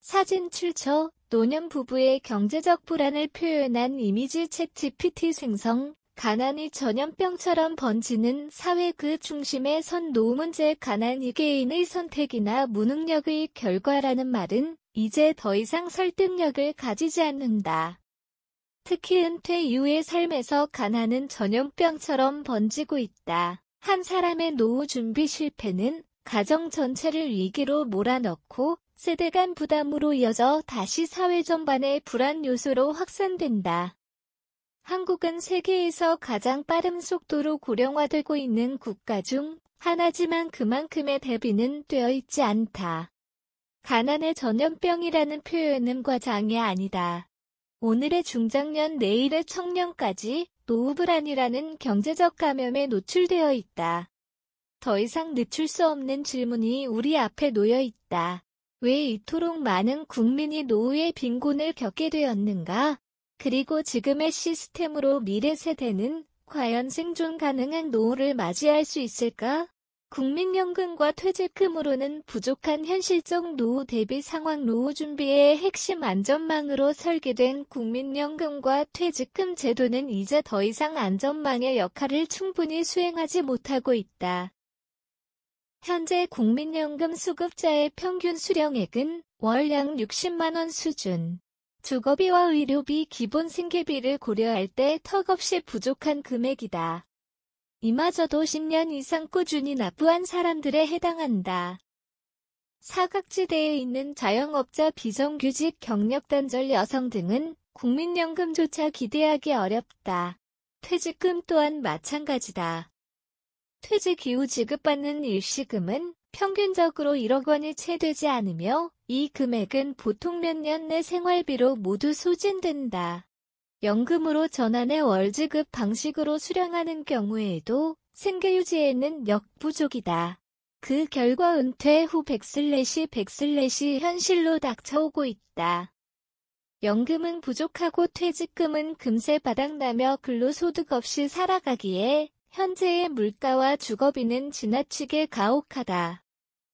사진 출처, 노년 부부의 경제적 불안을 표현한 이미지 챗 GPT 생성, 가난이 전염병처럼 번지는 사회 그 중심에 선 노후 문제 가난이 개인의 선택이나 무능력의 결과라는 말은 이제 더 이상 설득력을 가지지 않는다. 특히 은퇴 이후의 삶에서 가난은 전염병처럼 번지고 있다. 한 사람의 노후 준비 실패는 가정 전체를 위기로 몰아넣고 세대 간 부담으로 이어져 다시 사회 전반의 불안 요소로 확산된다. 한국은 세계에서 가장 빠른 속도로 고령화되고 있는 국가 중 하나지만 그만큼의 대비는 되어 있지 않다. 가난의 전염병이라는 표현은 과장이 아니다. 오늘의 중장년 내일의 청년까지 노후 불안이라는 경제적 감염에 노출되어 있다. 더 이상 늦출 수 없는 질문이 우리 앞에 놓여 있다. 왜 이토록 많은 국민이 노후의 빈곤을 겪게 되었는가? 그리고 지금의 시스템으로 미래 세대는 과연 생존 가능한 노후를 맞이할 수 있을까? 국민연금과 퇴직금으로는 부족한 현실적 노후 대비 상황 노후 준비의 핵심 안전망으로 설계된 국민연금과 퇴직금 제도는 이제 더 이상 안전망의 역할을 충분히 수행하지 못하고 있다. 현재 국민연금 수급자의 평균 수령액은 월 약 60만 원 수준. 주거비와 의료비, 기본 생계비를 고려할 때 턱없이 부족한 금액이다. 이마저도 10년 이상 꾸준히 납부한 사람들에 해당한다. 사각지대에 있는 자영업자, 비정규직, 경력단절 여성 등은 국민연금조차 기대하기 어렵다. 퇴직금 또한 마찬가지다. 퇴직 이후 지급받는 일시금은 평균적으로 1억 원이 채 되지 않으며 이 금액은 보통 몇 년 내 생활비로 모두 소진된다. 연금으로 전환해 월지급 방식으로 수령하는 경우에도 생계유지에는 역부족이다. 그 결과 은퇴 후 백슬래시 현실로 닥쳐오고 있다. 연금은 부족하고 퇴직금은 금세 바닥나며 근로소득 없이 살아가기에 현재의 물가와 주거비는 지나치게 가혹하다.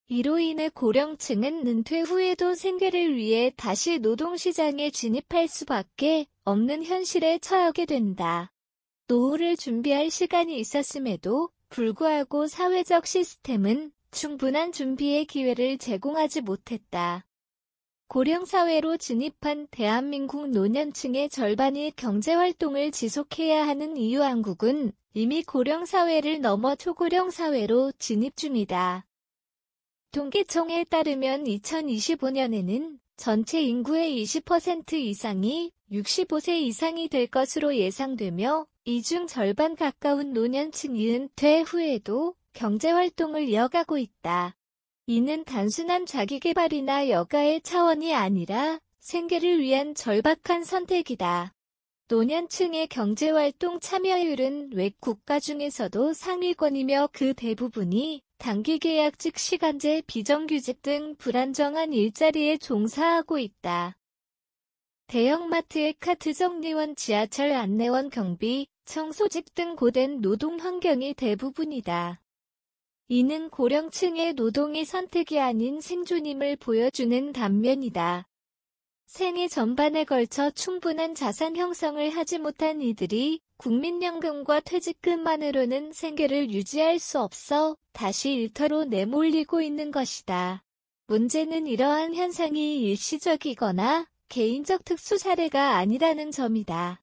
이로 인해 고령층은 은퇴 후에도 생계를 위해 다시 노동시장에 진입할 수밖에 없는 현실에 처하게 된다. 노후를 준비할 시간이 있었음에도 불구하고 사회적 시스템은 충분한 준비의 기회를 제공하지 못했다. 고령사회로 진입한 대한민국 노년층의 절반이 경제활동을 지속해야 하는 이유 한국은 이미 고령사회를 넘어 초고령사회로 진입 중이다. 통계청에 따르면 2025년에는 전체 인구의 20% 이상이 65세 이상이 될 것으로 예상되며 이 중 절반 가까운 노년층이 은퇴 후에도 경제활동을 이어가고 있다. 이는 단순한 자기계발이나 여가의 차원이 아니라 생계를 위한 절박한 선택이다. 노년층의 경제활동 참여율은 외 국가 중에서도 상위권이며 그 대부분이 단기계약직, 시간제, 비정규직 등 불안정한 일자리에 종사하고 있다. 대형마트의 카트 정리원, 지하철 안내원, 경비, 청소직 등 고된 노동 환경이 대부분이다. 이는 고령층의 노동이 선택이 아닌 생존임을 보여주는 단면이다. 생애 전반에 걸쳐 충분한 자산 형성을 하지 못한 이들이 국민연금과 퇴직금만으로는 생계를 유지할 수 없어 다시 일터로 내몰리고 있는 것이다. 문제는 이러한 현상이 일시적이거나 개인적 특수 사례가 아니라는 점이다.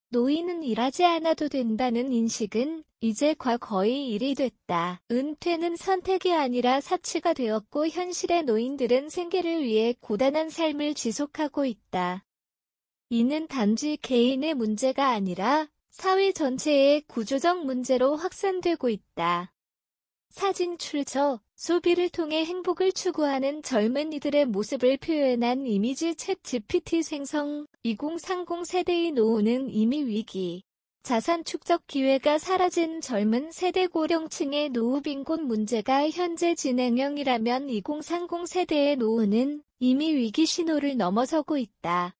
노인은 일하지 않아도 된다는 인식은 이제 과거의 일이 됐다. 은퇴는 선택이 아니라 사치가 되었고 현실의 노인들은 생계를 위해 고단한 삶을 지속하고 있다. 이는 단지 개인의 문제가 아니라 사회 전체의 구조적 문제로 확산되고 있다. 사진 출처, 소비를 통해 행복을 추구하는 젊은이들의 모습을 표현한 이미지 챗 GPT 생성, 2030 세대의 노후는 이미 위기. 자산 축적 기회가 사라진 젊은 세대 고령층의 노후 빈곤 문제가 현재 진행형이라면 2030 세대의 노후는 이미 위기 신호를 넘어서고 있다.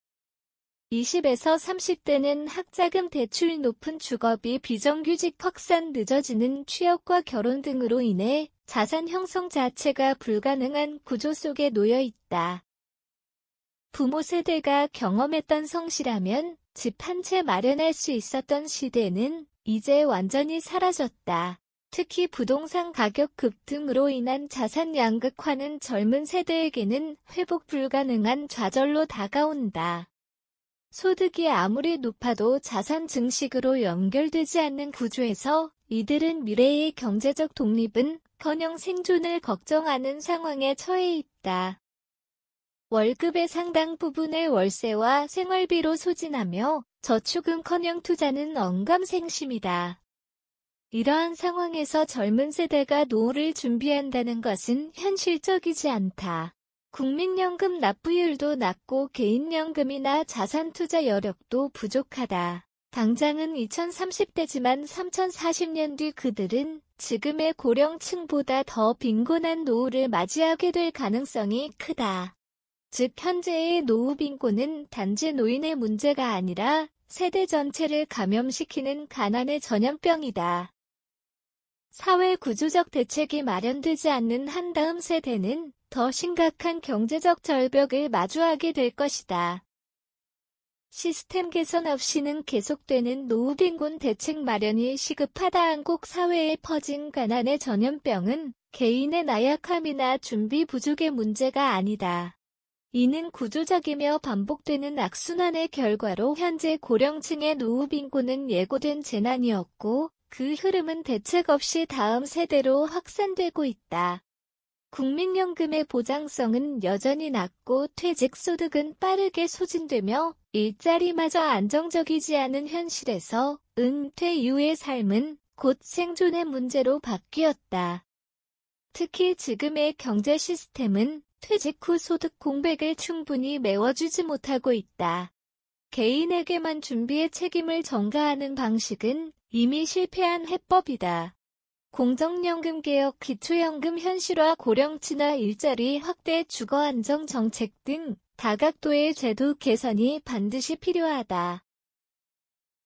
20에서 30대는 학자금 대출, 높은 주거비, 비정규직 확산, 늦어지는 취업과 결혼 등으로 인해 자산 형성 자체가 불가능한 구조 속에 놓여 있다. 부모 세대가 경험했던 성실하면 집 한 채 마련할 수 있었던 시대는 이제 완전히 사라졌다. 특히 부동산 가격 급등으로 인한 자산 양극화는 젊은 세대에게는 회복 불가능한 좌절로 다가온다. 소득이 아무리 높아도 자산 증식으로 연결되지 않는 구조에서 이들은 미래의 경제적 독립은커녕 생존을 걱정하는 상황에 처해 있다. 월급의 상당 부분을 월세와 생활비로 소진하며 저축은커녕 투자는 언감생심이다. 이러한 상황에서 젊은 세대가 노후를 준비한다는 것은 현실적이지 않다. 국민연금 납부율도 낮고 개인연금이나 자산투자 여력도 부족하다. 당장은 2030대지만 3040년 뒤 그들은 지금의 고령층보다 더 빈곤한 노후를 맞이하게 될 가능성이 크다. 즉 현재의 노후 빈곤은 단지 노인의 문제가 아니라 세대 전체를 감염시키는 가난의 전염병이다. 사회 구조적 대책이 마련되지 않는 한 다음 세대는 더 심각한 경제적 절벽을 마주하게 될 것이다. 시스템 개선 없이는 계속되는 노후 빈곤 대책 마련이 시급하다. 한국 사회에 퍼진 가난의 전염병은 개인의 나약함이나 준비 부족의 문제가 아니다. 이는 구조적이며 반복되는 악순환의 결과로 현재 고령층의 노후 빈곤은 예고된 재난이었고 그 흐름은 대책 없이 다음 세대로 확산되고 있다. 국민연금의 보장성은 여전히 낮고 퇴직소득은 빠르게 소진되며 일자리마저 안정적이지 않은 현실에서 은퇴 이후의 삶은 곧 생존의 문제로 바뀌었다. 특히 지금의 경제 시스템은 퇴직 후 소득 공백을 충분히 메워주지 못하고 있다. 개인에게만 준비의 책임을 전가하는 방식은 이미 실패한 해법이다. 공적연금 개혁, 기초연금 현실화, 고령친화, 일자리 확대, 주거안정 정책 등 다각도의 제도 개선이 반드시 필요하다.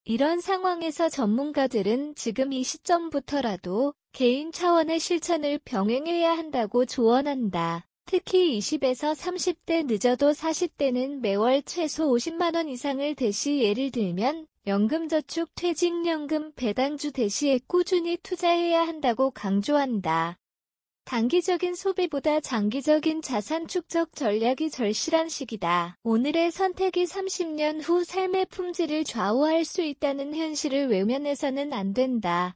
이런 상황에서 전문가들은 지금 이 시점부터라도 개인 차원의 실천을 병행해야 한다고 조언한다. 특히 20에서 30대 늦어도 40대는 매월 최소 50만 원 이상을 대시 예를 들면 연금저축 퇴직연금 배당주 대시에 꾸준히 투자해야 한다고 강조한다. 단기적인 소비보다 장기적인 자산 축적 전략이 절실한 시기다. 오늘의 선택이 30년 후 삶의 품질을 좌우할 수 있다는 현실을 외면해서는 안 된다.